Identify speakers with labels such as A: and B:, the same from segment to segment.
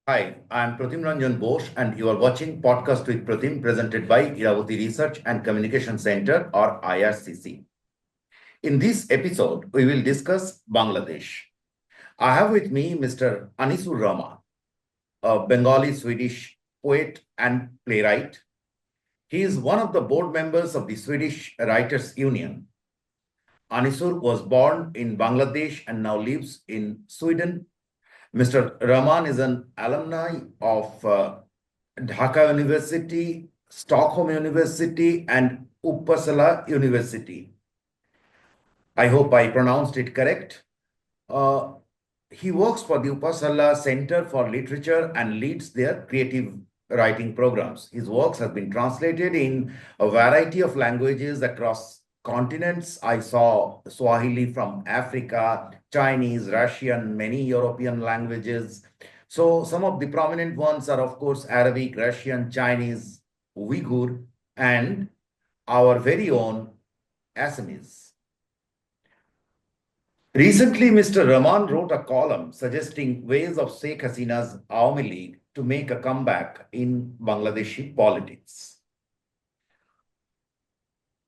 A: Hi, I'm Pratim Ranjan Bose, and you are watching Podcast with Pratim, presented by Iravati Research and Communication Center, or IRCC. In this episode, we will discuss Bangladesh. I have with me Mr. Anisur Rahman, a Bengali-Swedish poet and playwright. He is one of the board members of the Swedish Writers Union. Anisur was born in Bangladesh and now lives in Sweden. Mr. Rahman is an alumni of Dhaka University, Stockholm University, and Uppsala University. I hope I pronounced it correct. Uh, he works for the Uppsala Centre for Literature and leads their creative writing programs. His works have been translated in a variety of languages across continents. I saw Swahili from Africa, Chinese, Russian, many European languages. So some of the prominent ones are, of course, Arabic, Russian, Chinese, Uyghur, and our very own Assamese. Recently, Mr. Rahman wrote a column suggesting ways of Sheikh Hasina's Awami League to make a comeback in Bangladeshi politics.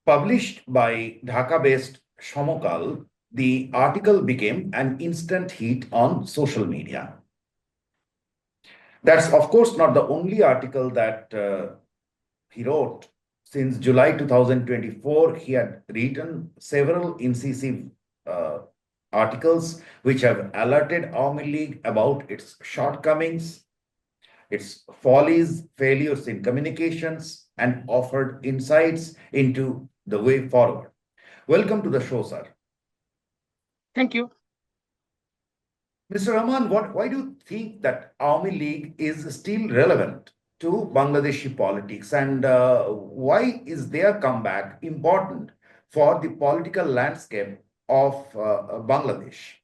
A: Published by Dhaka-based Shomokal, the article became an instant hit on social media. That's, of course, not the only article that he wrote. Since July 2024, he had written several incisive articles which have alerted Awami League about its shortcomings, its follies, failures in communications, and offered insights into the way forward. Welcome to the show, sir.
B: Thank you.
A: Mr. Rahman, why do you think that Awami League is still relevant to Bangladeshi politics, and why is their comeback important for the political landscape of Bangladesh?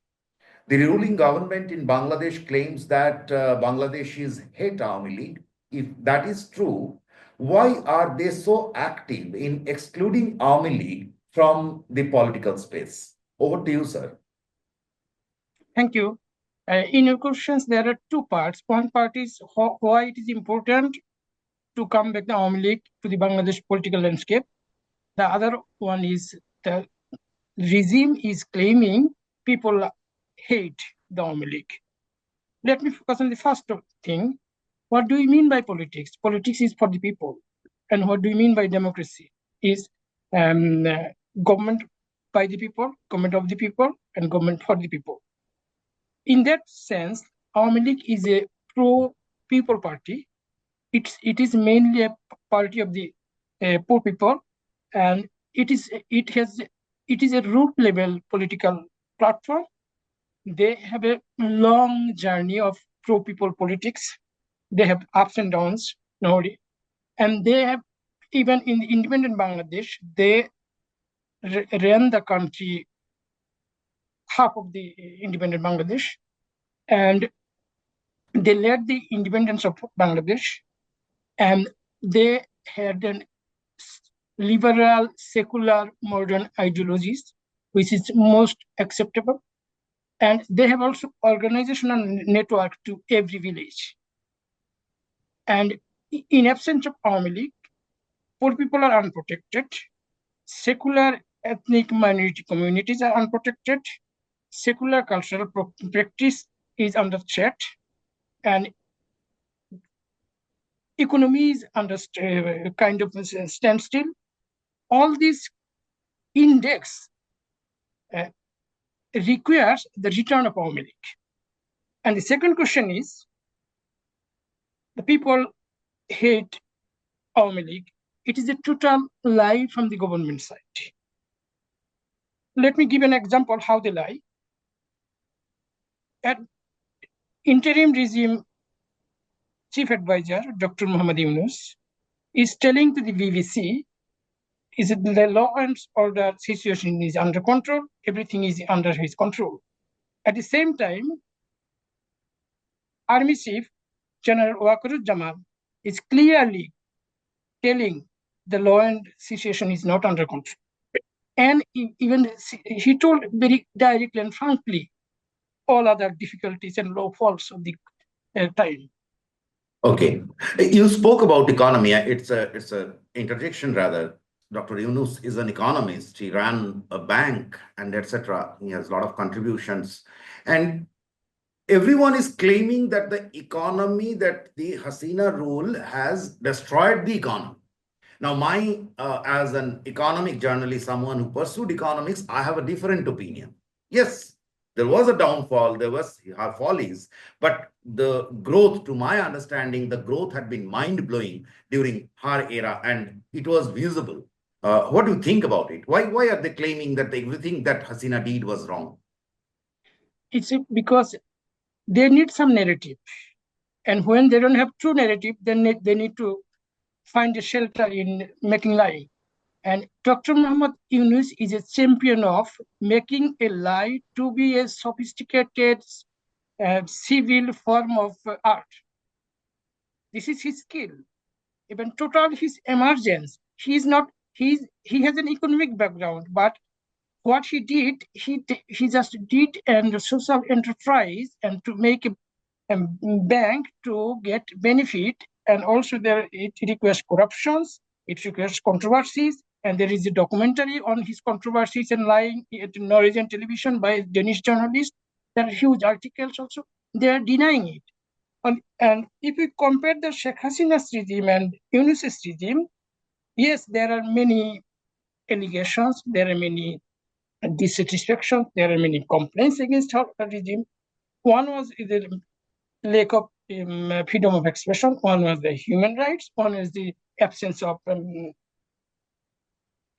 A: The ruling government in Bangladesh claims that Bangladeshis hate Awami League. If that is true, why are they so active in excluding Awami League from the political space? Over to you, sir.
B: Thank you. In your questions, there are two parts. One part is why it is important to come back the Awami League to the Bangladesh political landscape. The other one is the regime is claiming people hate the Awami League. Let me focus on the first thing. What do we mean by politics? Politics is for the people. And what do we mean by democracy? Is government by the people, government of the people, and government for the people. In that sense, Awami League is a pro-people party. It is mainly a party of the poor people, and it is a root level political platform. They have a long journey of pro-people politics. They have ups and downs, and they have, even in the independent Bangladesh, they ran the country half of the independent Bangladesh, and they led the independence of Bangladesh, and they had an liberal, secular, modern ideologies, which is most acceptable. And they have also organizational network to every village. And in absence of Awami League, poor people are unprotected, secular ethnic minority communities are unprotected, secular cultural practice is under threat, and economy is under kind of standstill. All these index requires the return of Awami League. And the second question is, the people hate Awami League. It is a total lie from the government side. Let me give an example how they lie. At interim regime chief advisor, Dr. Muhammad Yunus, is telling to the BBC, is it the law and order situation is under control, everything is under his control. At the same time, Army Chief General Wakaruzzaman is clearly telling the law and situation is not under control. And even he told very directly and frankly all other difficulties and low faults of the time.
A: Okay. You spoke about economy. It's a interjection rather. Dr. Yunus is an economist. He ran a bank and etc. He has a lot of contributions. And everyone is claiming that the economy, that the Hasina rule has destroyed the economy. Now, as an economic journalist, someone who pursued economics, I have a different opinion. Yes, there was a downfall, there was her follies, but the growth, to my understanding, the growth had been mind-blowing during her era, and it was visible. What do you think about it? Why are they claiming that everything that Hasina did was wrong?
B: It's because they need some narrative. And when they don't have true narrative, then they need to find a shelter in making lie. And Dr. Muhammad Yunus is a champion of making a lie to be a sophisticated civil form of art. This is his skill. Even total his emergence. He has an economic background, but what he did, he just did a social enterprise and to make a bank to get benefit, and also it requires corruptions, it requires controversies, and there is a documentary on his controversies and lying at Norwegian television by Danish journalists. There are huge articles also. They are denying it. And if we compare the Sheikh Hasina's regime and Yunus's regime, yes, there are many allegations, there are many dissatisfactions, there are many complaints against her regime. One was the lack of freedom of expression, one was the human rights, one is the absence of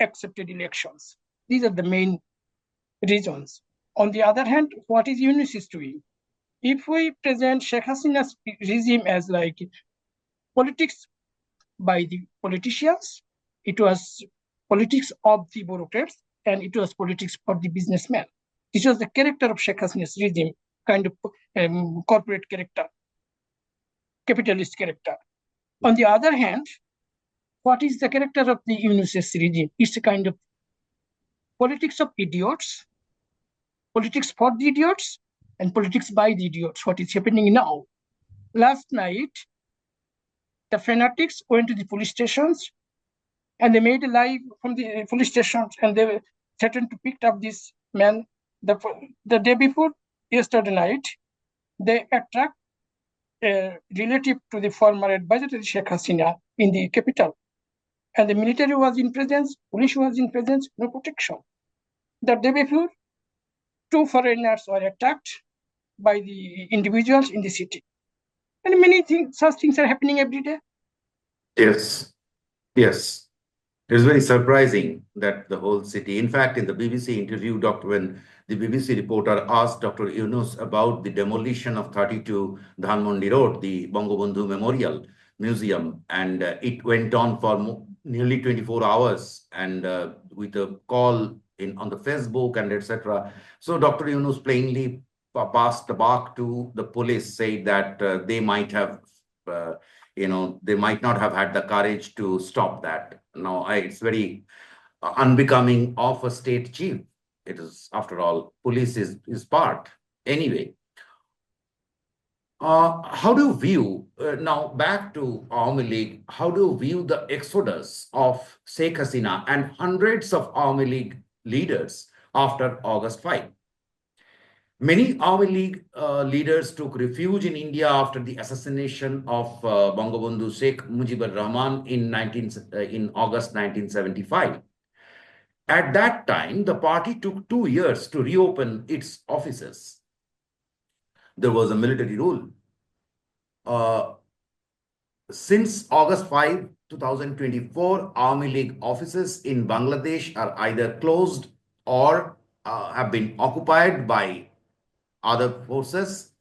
B: accepted elections. These are the main reasons. On the other hand, what is Yunus is doing? If we present Sheikh Hasina's regime as like politics by the politicians, it was politics of the bureaucrats, and it was politics for the businessmen. This was the character of Sheikh Hasina's regime, kind of corporate character, capitalist character. On the other hand, what is the character of the Yunus's regime? It's a kind of politics of idiots, politics for the idiots, and politics by the idiots, what is happening now. Last night, the fanatics went to the police stations and they made a live from the police stations, and they threatened to pick up this man. The day before, yesterday night, they attacked a relative to the former advisor to Sheikh Hasina in the capital. And the military was in presence, police was in presence, no protection. The day before, 2 foreigners were attacked by the individuals in the city. And many things, such things are happening every day.
A: Yes, yes. It was very surprising that the whole city, in fact, in the BBC interview, when the BBC reporter asked Dr. Yunus about the demolition of 32 Dhanmondi Road, the Bangabandhu Memorial Museum, and it went on for nearly 24 hours, and with a call on the Facebook and etc. So Dr. Yunus plainly passed the buck to the police, said that they might have they might not have had the courage to stop that. Now, it's very unbecoming of a state chief. It is, after all, police is part. Anyway, how do you view, now back to Awami League, how do you view the exodus of Sheikh Hasina and hundreds of Awami League leaders after August 5? Many Awami League leaders took refuge in India after the assassination of Bangabandhu Sheikh Mujibur Rahman in August 1975. At that time, the party took 2 years to reopen its offices. There was a military rule. Since August 5, 2024, Awami League offices in Bangladesh are either closed or have been occupied by other forces.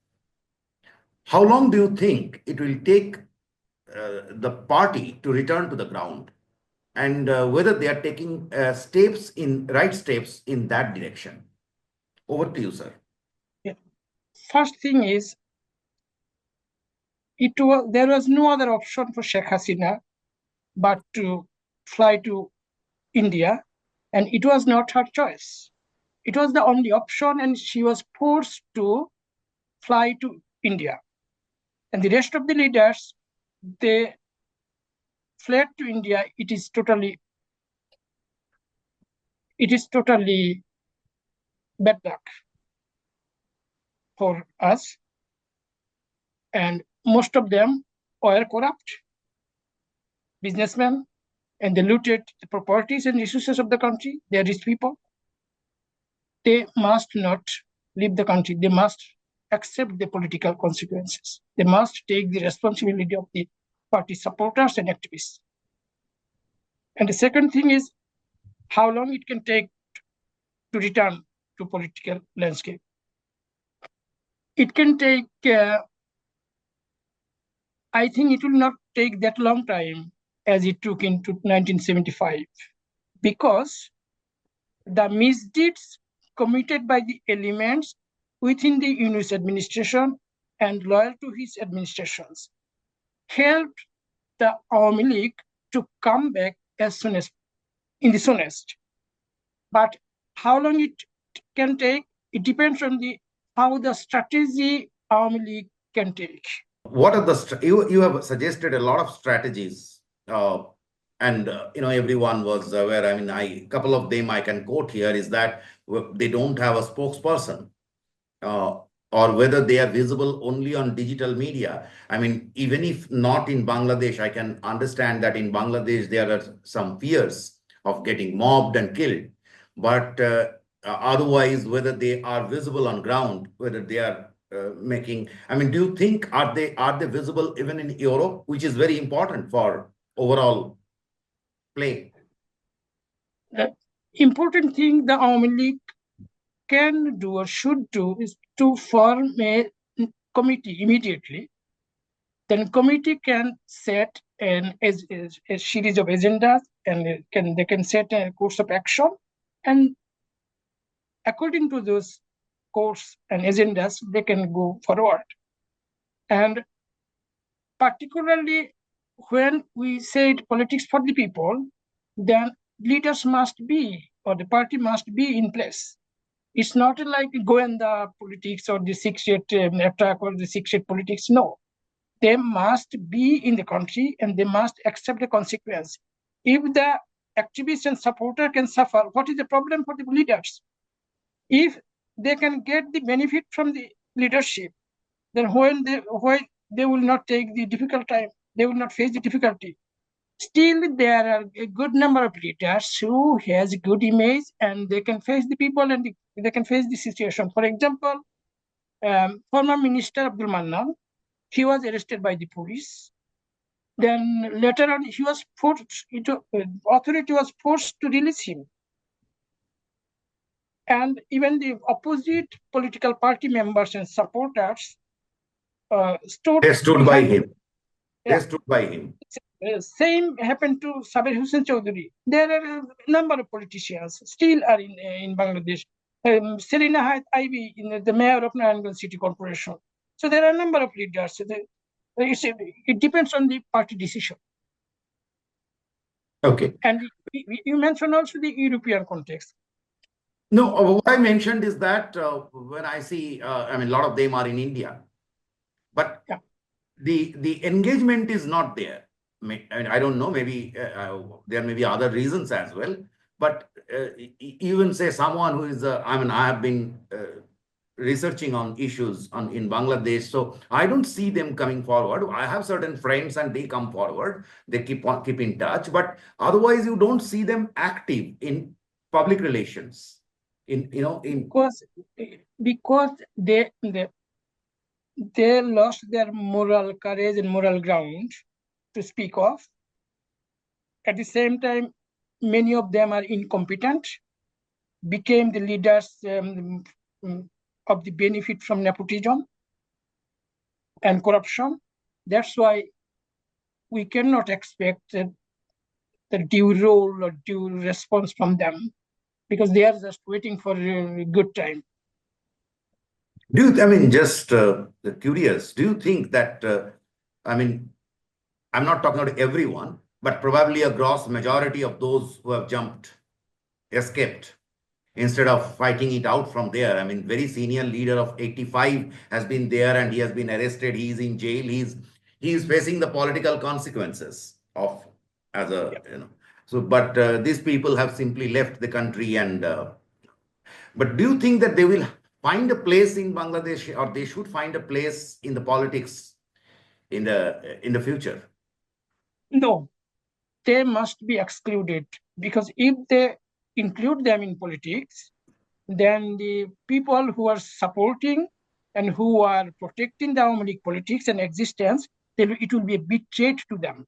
A: How long do you think it will take the party to return to the ground, and whether they are taking right steps in that direction? Over to you, sir.
B: Yeah. First thing is, there was no other option for Sheikh Hasina but to fly to India, and it was not her choice. It was the only option, and she was forced to fly to India. And the rest of the leaders they fled to India, it is totally bad luck for us. And most of them were corrupt businessmen, and they looted the properties and resources of the country. They are rich people. They must not leave the country. They must accept the political consequences. They must take the responsibility of the party supporters and activists. And the second thing is how long it can take to return to political landscape. It can take, I think it will not take that long time as it took in 1975, because the misdeeds committed by the elements within the Yunus administration and loyal to his administrations helped the Awami League to come back as soon as in the soonest. But how long it can take, it depends on how the strategy Awami League can take.
A: What are the you have suggested a lot of strategies, and everyone was aware. I mean, a couple of them I can quote here is that they don't have a spokesperson, or whether they are visible only on digital media. I mean, even if not in Bangladesh, I can understand that in Bangladesh there are some fears of getting mobbed and killed, but otherwise, whether they are visible on ground, whether they are making, I mean, do you think are they visible even in Europe, which is very important for overall play?
B: The important thing the Awami League can do or should do is to form a committee immediately. Then committee can set a series of agendas, and they can set a course of action, and according to those course and agendas, they can go forward. And particularly when we said politics for the people, then leaders must be, or the party must be in place. It's not like Goenda politics or the 6-8 attack or the 6-8 politics. No, they must be in the country and they must accept the consequence. If the activists and supporter can suffer, what is the problem for the leaders? If they can get the benefit from the leadership, then why they will not take the difficult time, they will not face the difficulty. Still, there are a good number of leaders who has good image and they can face the people and they can face the situation. For example, former Minister Abdul Mannan, he was arrested by the police. Then later on, he was forced. Authority was forced to release him. And even the opposite political party members and supporters stood
A: by him.
B: Yeah.
A: They stood by him.
B: Same happened to Sabir Hussain Chowdhury. There are a number of politicians still are in Bangladesh. Selina Hayat Ivy, the mayor of Naranganj City Corporation. So there are a number of leaders. It depends on the party decision.
A: Okay.
B: And you mentioned also the European context.
A: No, what I mentioned is that when I see, I mean, a lot of them are in India, but
B: yeah,
A: the engagement is not there. I don't know, maybe there may be other reasons as well, but even say someone who is, I mean, I have been researching on issues in Bangladesh, so I don't see them coming forward. I have certain friends and they come forward, they keep in touch, but otherwise you don't see them active in public relations.
B: Because they lost their moral courage and moral ground to speak of. At the same time, many of them are incompetent, became the leaders of the benefit from nepotism and corruption. That's why we cannot expect the due role or due response from them, because they are just waiting for a good time.
A: I mean, just curious, do you think that, I mean, I'm not talking about everyone, but probably a gross majority of those who have escaped, instead of fighting it out from there. I mean, very senior leader of 85 has been there and he has been arrested. He is in jail. he is facing the political consequences of as a
B: Yeah.
A: So, but these people have simply left the country and. But do you think that they will find a place in Bangladesh, or they should find a place in the politics in the future?
B: No, they must be excluded, because if they include them in politics, then the people who are supporting and who are protecting the Awami League politics and existence, it will be a betrayal to them.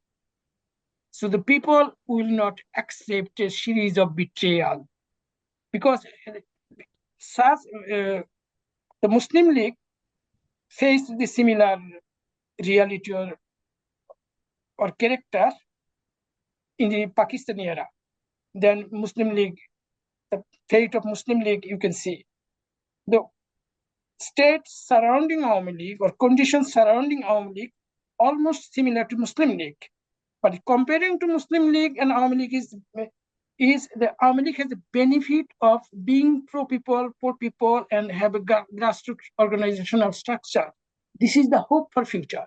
B: So the people will not accept a series of betrayal, because such the Muslim League faced the similar reality or character in the Pakistani era. Then Muslim League, the fate of Muslim League, you can see. The states surrounding Awami League or conditions surrounding Awami League almost similar to Muslim League. But comparing to Muslim League and Awami League is the Awami League has the benefit of being pro-people, for people, and have a grassroots organizational structure. This is the hope for future.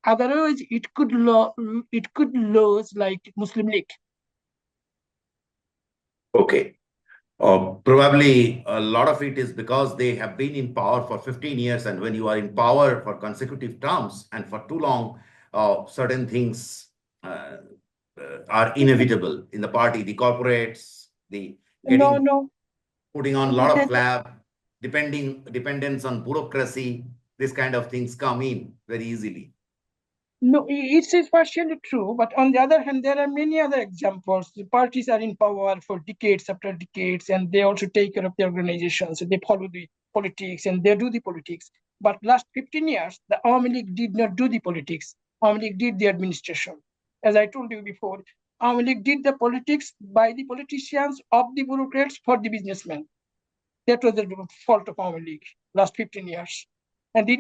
B: Otherwise, it could lose like Muslim League.
A: Okay. Probably a lot of it is because they have been in power for 15 years, and when you are in power for consecutive terms and for too long, certain things are inevitable in the party. The corporates, the putting on a lot of flab, dependence on bureaucracy, this kind of things come in very easily.
B: No, it is partially true, but on the other hand, there are many other examples. The parties are in power for decades after decades, and they also take care of the organizations. They follow the politics and they do the politics. But last 15 years, the Awami League did not do the politics. Awami League did the administration. As I told you before, Awami League did the politics by the politicians, of the bureaucrats, for the businessmen. That was the fault of Awami League last 15 years. And they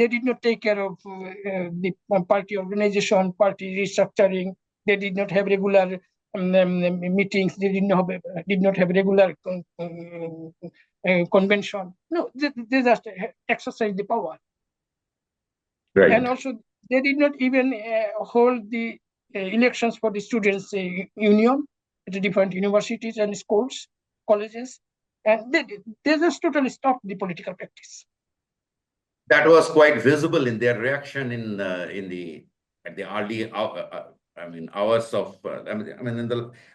B: did not take care of the party organization, party restructuring. They did not have regular meetings. They did not have regular convention. No, they just exercised the power.
A: Right.
B: And also, they did not even hold the elections for the students' union at the different universities and schools, colleges, and they just totally stopped the political practice.
A: That was quite visible in their reaction at the early hours of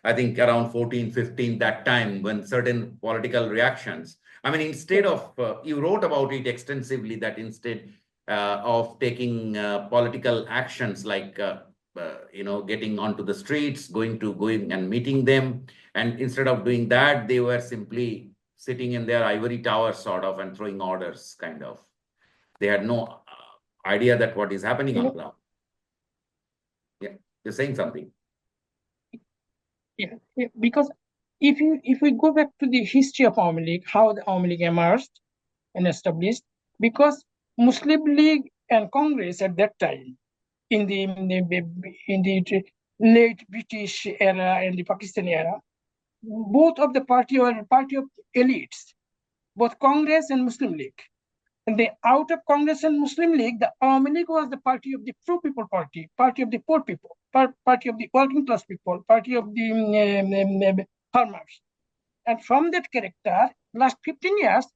A: I think around 14, 15, that time, when certain political reactions. Instead of you wrote about it extensively, that instead of taking political actions like getting onto the streets, going and meeting them, and instead of doing that, they were simply sitting in their ivory tower sort of and throwing orders kind of. They had no idea that what is happening on ground. Yeah, you're saying something.
B: Yeah, because if we go back to the history of Awami League, how the Awami League emerged and established, because Muslim League and Congress at that time, in the late British era and the Pakistani era, both of the party were party of elites, both Congress and Muslim League. And out of Congress and Muslim League, the Awami League was the party of the pro-people party of the poor people, party of the working class people, party of the farmers. And from that character, last 15 years,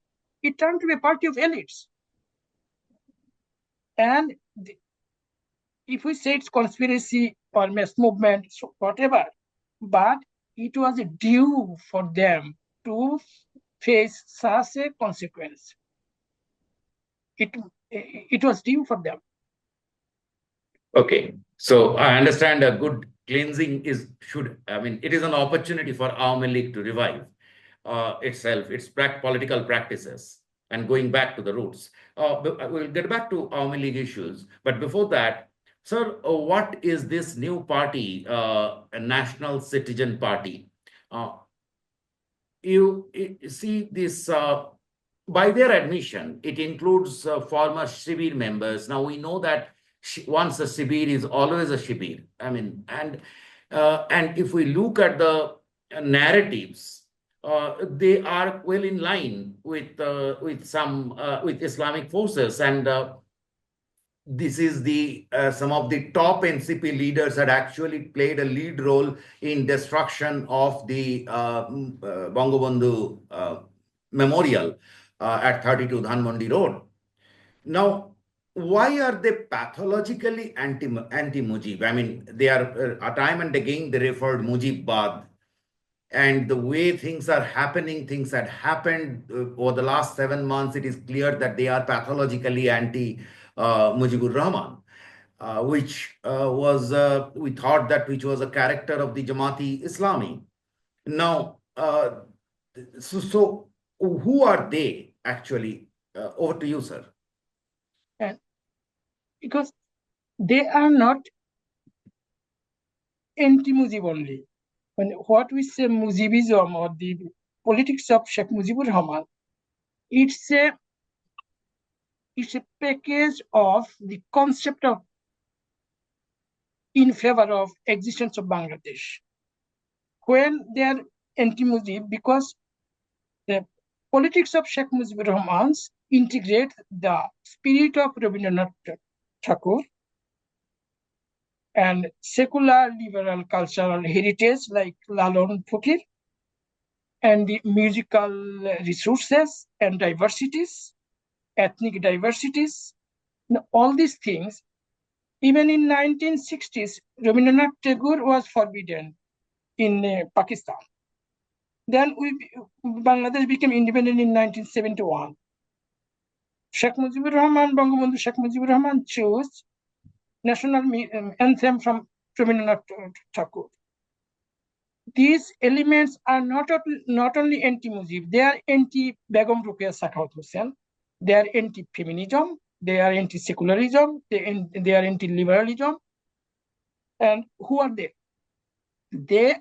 B: it turned to be a party of elites. And if we say it's conspiracy or mass movement, so whatever, but it was due for them to face such a consequence. It was due for them.
A: Okay, so I understand a good cleansing it is an opportunity for Awami League to revive itself, its political practices, and going back to the roots. We'll get back to Awami League issues, but before that, sir, what is this new party, a National Citizen Party? You see this. By their admission, it includes former Shibir members. Now we know that once a Shibir is always a Shibir. And if we look at the narratives, they are well in line with Islamic forces, and this is the some of the top NCP leaders had actually played a lead role in destruction of the Bangabandhu memorial at 32 Dhanmondi Road. Now, why are they pathologically anti-Mujib? I mean, they are time and again they referred Mujib-Bad, and the way things are happening, things had happened over the last 7 months. It is clear that they are pathologically anti Mujibur Rahman, which was we thought that which was a character of the Jamaat-e-Islami. Now, so who are they actually? Over to you, sir.
B: And because they are not anti-Mujib only. When what we say Mujibism or the politics of Sheikh Mujibur Rahman, it's a package of the concept of in favor of existence of Bangladesh. When they are anti-Mujib, because the politics of Sheikh Mujibur Rahman integrate the spirit of Rabindranath Tagore and secular liberal cultural heritage like Lalon Fakir, and the musical resources and diversities, ethnic diversities, all these things. Even in 1960s, Rabindranath Tagore was forbidden in Pakistan. Then Bangladesh became independent in 1971. Sheikh Mujibur Rahman, Bangabandhu Sheikh Mujibur Rahman chose national anthem from Rabindranath Tagore. These elements are not only anti-Mujib, they are anti-Begum Ruqayya Sakhawat Hussain, they are anti-feminism, they are anti-secularism, they are anti-liberalism. And who are they? They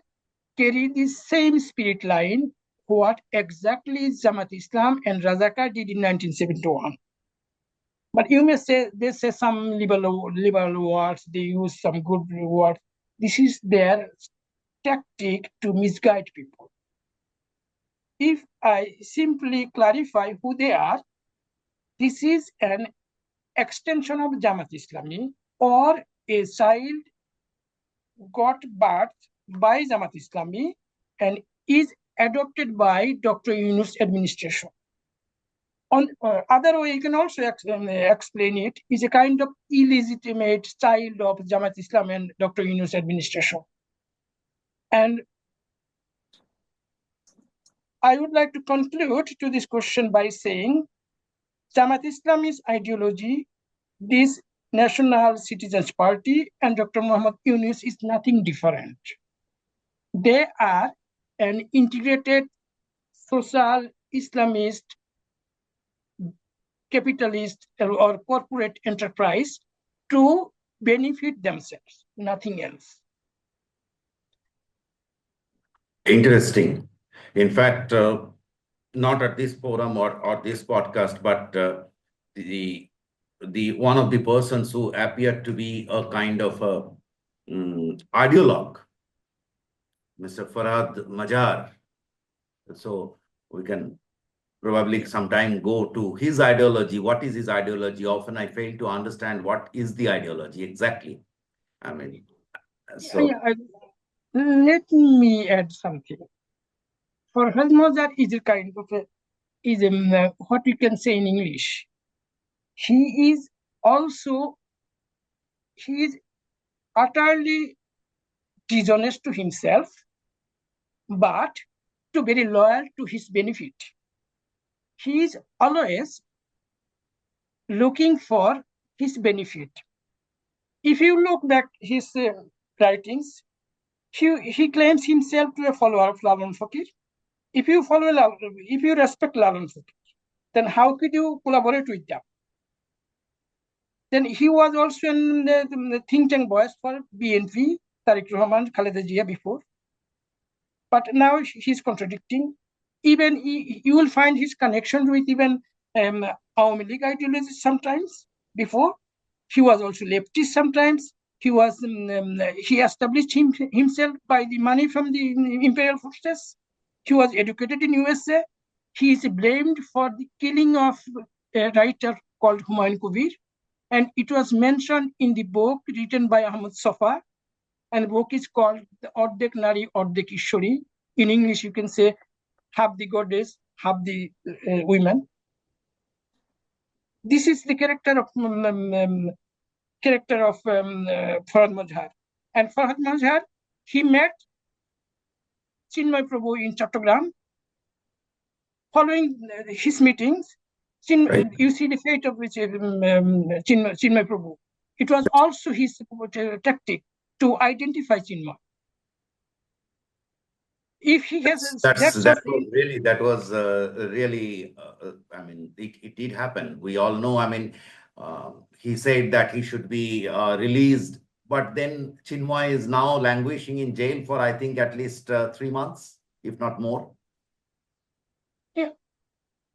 B: carry the same spirit line what exactly Jamaat-e-Islam and Razaka did in 1971. But you may say, they say some liberal words, they use some good words. This is their tactic to misguide people. If I simply clarify who they are, this is an extension of Jamaat-e-Islami, or a child got birth by Jamaat-e-Islami and is adopted by Dr. Yunus administration. On other way, you can also explain it, is a kind of illegitimate child of Jamaat-e-Islam and Dr. Yunus administration. And I would like to conclude to this question by saying Jamaat-e-Islami's ideology, this National Citizens Party and Dr. Muhammad Yunus is nothing different. They are an integrated social Islamist, capitalist or corporate enterprise to benefit themselves, nothing else.
A: Interesting. In fact, not at this forum or this podcast, but the one of the persons who appeared to be a kind of a ideologue, Mr. Farhad Majar. So we can probably sometime go to his ideology. What is his ideology? Often I fail to understand what is the ideology exactly. I mean, so
B: let me add something. Farhad Majar is a kind of what we can say in English. He is utterly dishonest to himself, but very loyal to his benefit. He is always looking for his benefit. If you look back his writings, he claims himself to be a follower of Lalon Fakir. If you respect Lalon Fakir, then how could you collaborate with them? Then he was also in the think tank voice for BNP, Tariq Rahman, Khaleda Zia before. But now he's contradicting. Even you will find his connection with even Awami League ideologies sometimes before. He was also leftist sometimes. He established himself by the money from the imperial forces. He was educated in USA. He is blamed for the killing of a writer called Humayun Kabir. and it was mentioned in the book written by Ahmad Safa, and the book is called The Ordek Nari, Ordek Ishwari. In English, you can say half the goddess, half the women. This is the character of Farhad Mazhar. And Farhad Mazhar, he met Chinmay Prabhu in Chattogram. Following his meetings, you see the fate of which Chinmay Prabhu. It was also his tactic to identify Chinmay. If he has
A: that was really I mean, it did happen. We all know. I mean, he said that he should be released, but then Chinmay is now languishing in jail for, I think, at least 3 months, if not more.
B: Yeah,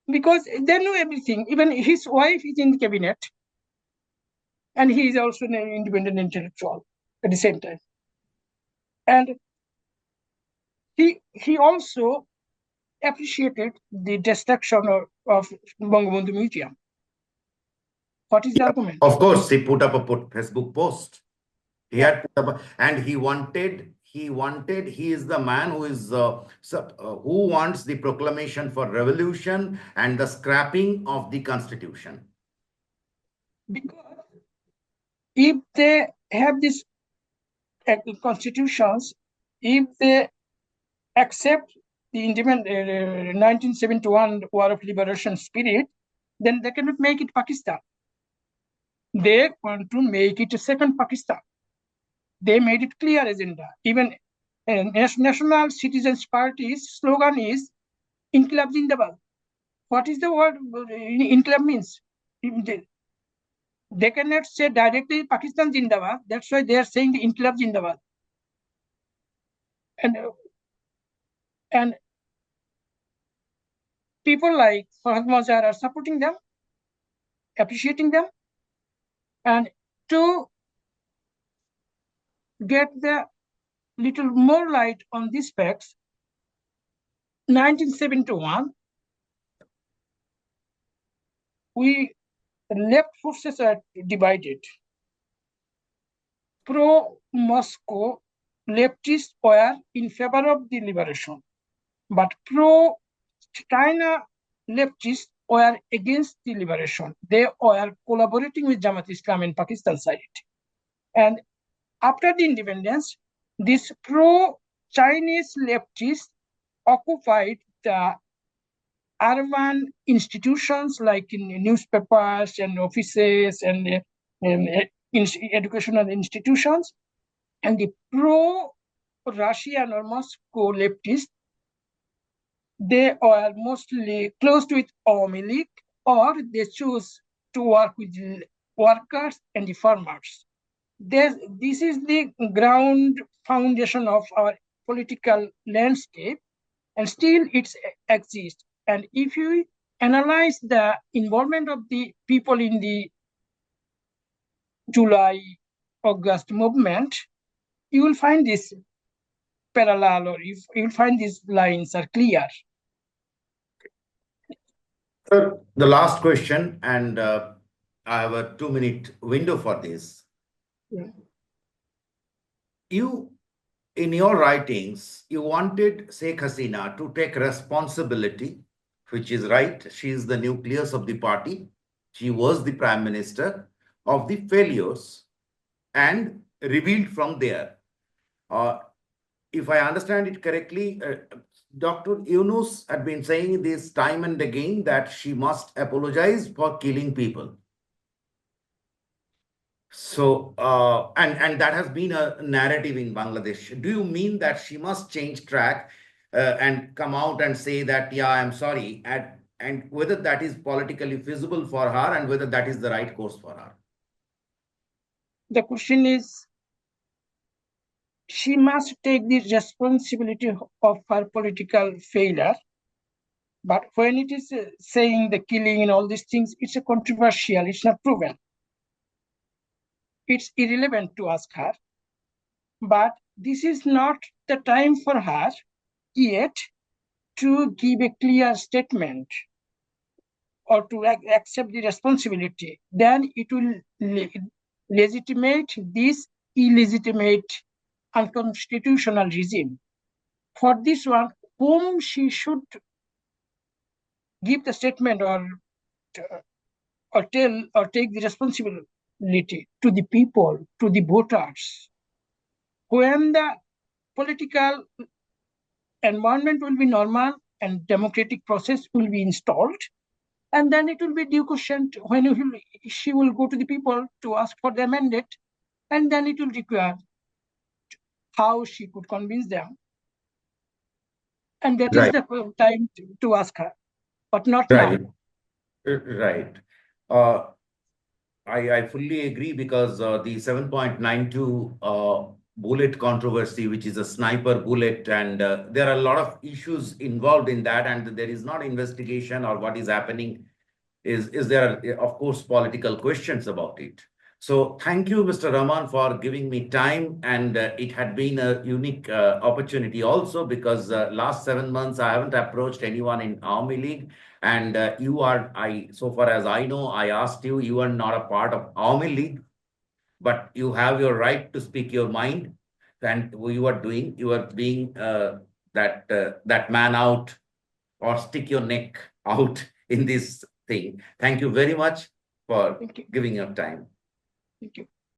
B: because they know everything. Even his wife is in the cabinet, and he is also an independent intellectual at the same time. And he also appreciated the destruction of Bangabandhu Museum. What is the argument?
A: Of course, he put up a Facebook post. He had put up, and he is the man who is who wants the proclamation for revolution and the scrapping of the constitution.
B: Because if they have these constitutions, if they accept the independent 1971 War of Liberation spirit, then they cannot make it Pakistan. They want to make it a second Pakistan. They made it clear agenda. Even National Citizens Party's slogan is Inqilab Zindabad. What is the word Inqilab means? They cannot say directly Pakistan Zindabad. That's why they are saying the Inqilab Zindabad. And people like Farhad Mazhar are supporting them, appreciating them, and to get the little more light on these facts, 1971, left forces are divided. Pro-Moscow leftists were in favor of the liberation, but pro-China leftists were against the liberation. They were collaborating with Jamaat-e-Islami in Pakistan side. And after the independence, these pro-Chinese leftists occupied the urban institutions like in newspapers and offices and educational institutions, and the pro-Russian or Moscow leftists, they are mostly close with Awami League, or they choose to work with the workers and the farmers. This is the ground foundation of our political landscape, and still it exists. And if you analyze the involvement of the people in the July, August movement, you will find this parallel, or you will find these lines are clear.
A: Sir, the last question, and I have a 2-minute window for this.
B: Yeah.
A: You, in your writings, you wanted Sheikh Hasina to take responsibility, which is right. She is the nucleus of the party. She was the prime minister of the failures and revealed from there. If I understand it correctly, Dr. Yunus had been saying this time and again that she must apologize for killing people. So, and that has been a narrative in Bangladesh. Do you mean that she must change track and come out and say that, yeah, I'm sorry, and whether that is politically feasible for her and whether that is the right course for her?
B: The question is, she must take the responsibility of her political failure. But when it is saying the killing and all these things, it's a controversial, it's not proven. It's irrelevant to ask her. But this is not the time for her yet to give a clear statement. or to accept the responsibility, then it will legitimate this illegitimate unconstitutional regime. For this one, whom she should give the statement or tell or take the responsibility to the people, to the voters. When the political environment will be normal and democratic process will be installed, and then it will be due question when she will go to the people to ask for their mandate, and then it will require how she could convince them. And that is the time to ask her, but not now.
A: Right. I fully agree because the 7.92 bullet controversy, which is a sniper bullet, and there are a lot of issues involved in that, and there is not investigation or what is happening. Is there, of course, political questions about it. So thank you, Mr. Rahman, for giving me time. And it had been a unique opportunity also because last 7 months, I haven't approached anyone in Awami League. And so far as I know, I asked you, you are not a part of Awami League, but you have your right to speak your mind. And you are being that man out or stick your neck out in this thing. Thank you very much for giving your time.
B: Thank you.